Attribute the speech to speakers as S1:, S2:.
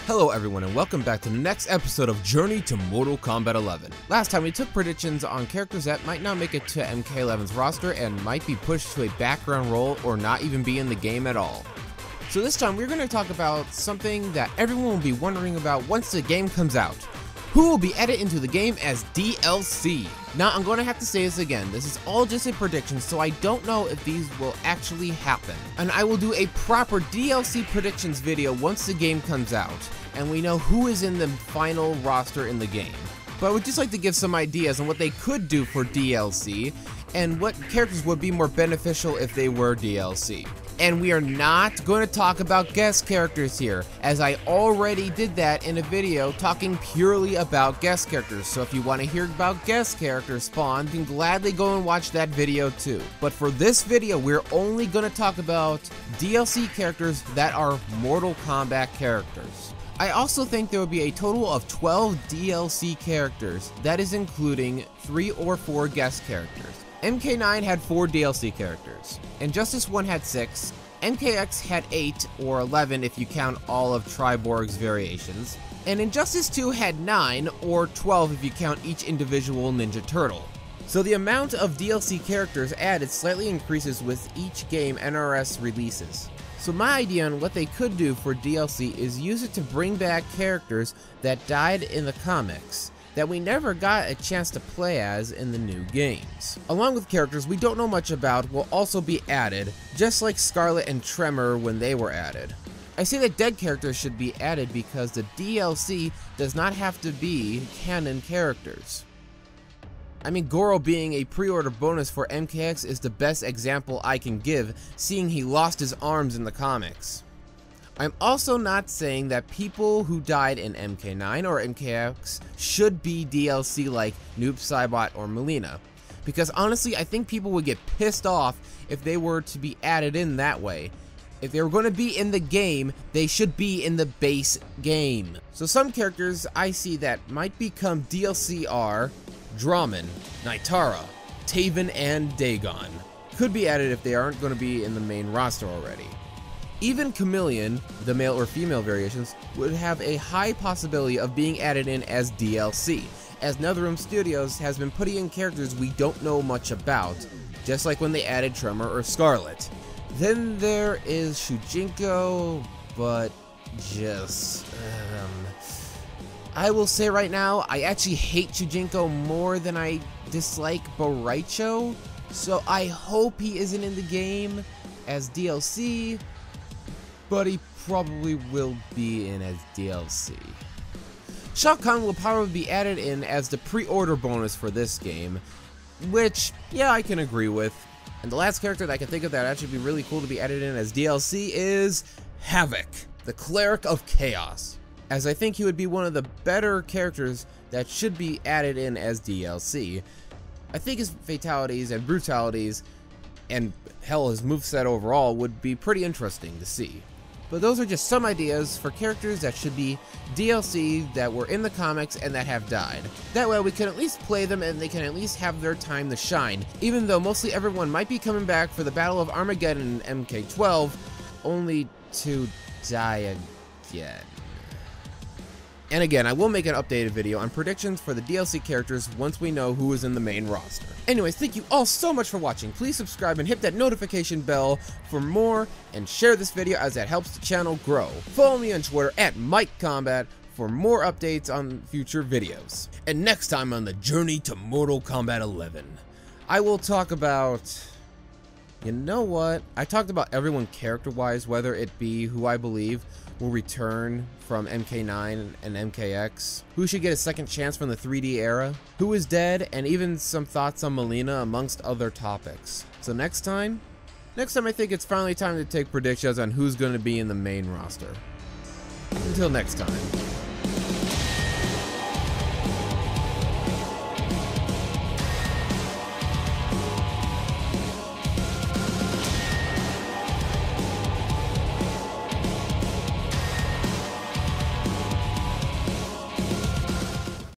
S1: Hello everyone and welcome back to the next episode of Journey to Mortal Kombat 11. Last time we took predictions on characters that might not make it to MK11's roster and might be pushed to a background role or not even be in the game at all. So this time we're going to talk about something that everyone will be wondering about once the game comes out. Who will be added into the game as DLC? Now I'm going to have to say this again, this is all just a prediction, so I don't know if these will actually happen. And I will do a proper DLC predictions video once the game comes out, and we know who is in the final roster in the game. But I would just like to give some ideas on what they could do for DLC, and what characters would be more beneficial if they were DLC. And we are not going to talk about guest characters here, as I already did that in a video talking purely about guest characters. So if you want to hear about guest characters spawn, you can gladly go and watch that video too. But for this video, we're only going to talk about DLC characters that are Mortal Kombat characters. I also think there will be a total of 12 DLC characters, that is including 3 or 4 guest characters. MK9 had 4 DLC characters, Injustice 1 had 6, MKX had 8 or 11 if you count all of Triborg's variations, and Injustice 2 had 9 or 12 if you count each individual Ninja Turtle. So the amount of DLC characters added slightly increases with each game NRS releases. So my idea on what they could do for DLC is use it to bring back characters that died in the comics, that we never got a chance to play as in the new games. Along with characters we don't know much about will also be added, just like Scarlet and Tremor when they were added. I say that dead characters should be added because the DLC does not have to be canon characters. I mean, Goro being a pre-order bonus for MKX is the best example I can give, seeing he lost his arms in the comics. I'm also not saying that people who died in MK9 or MKX should be DLC like Noob Saibot or Melina, because honestly I think people would get pissed off if they were to be added in that way. If they were going to be in the game, they should be in the base game. So some characters I see that might become DLC are Draman, Nitara, Taven, and Dagon. Could be added if they aren't going to be in the main roster already. Even Chameleon, the male or female variations, would have a high possibility of being added in as DLC, as NetherRealm Studios has been putting in characters we don't know much about, just like when they added Tremor or Scarlet. Then there is Shujinko, but just... I will say right now, I actually hate Shujinko more than I dislike Boraicho, so I hope he isn't in the game as DLC, but he probably will be in as DLC. Shao Kahn will probably be added in as the pre-order bonus for this game, which, yeah, I can agree with. And the last character that I can think of that would actually be really cool to be added in as DLC is Havoc, the Cleric of Chaos, as I think he would be one of the better characters that should be added in as DLC. I think his fatalities and brutalities, and hell, his moveset overall, would be pretty interesting to see. But those are just some ideas for characters that should be DLC that were in the comics and that have died. That way we can at least play them and they can at least have their time to shine, even though mostly everyone might be coming back for the Battle of Armageddon in MK12, only to die again. And again, I will make an updated video on predictions for the DLC characters once we know who is in the main roster. Anyways, thank you all so much for watching. Please subscribe and hit that notification bell for more, and share this video as that helps the channel grow. Follow me on Twitter at MIKombat for more updates on future videos. And next time on the Journey to Mortal Kombat 11, I will talk about... You know what? I talked about everyone character-wise, whether it be who I believe will return from MK9 and MKX, who should get a second chance from the 3D era, who is dead, and even some thoughts on Melina amongst other topics. So next time I think it's finally time to take predictions on who's going to be in the main roster. Until next time.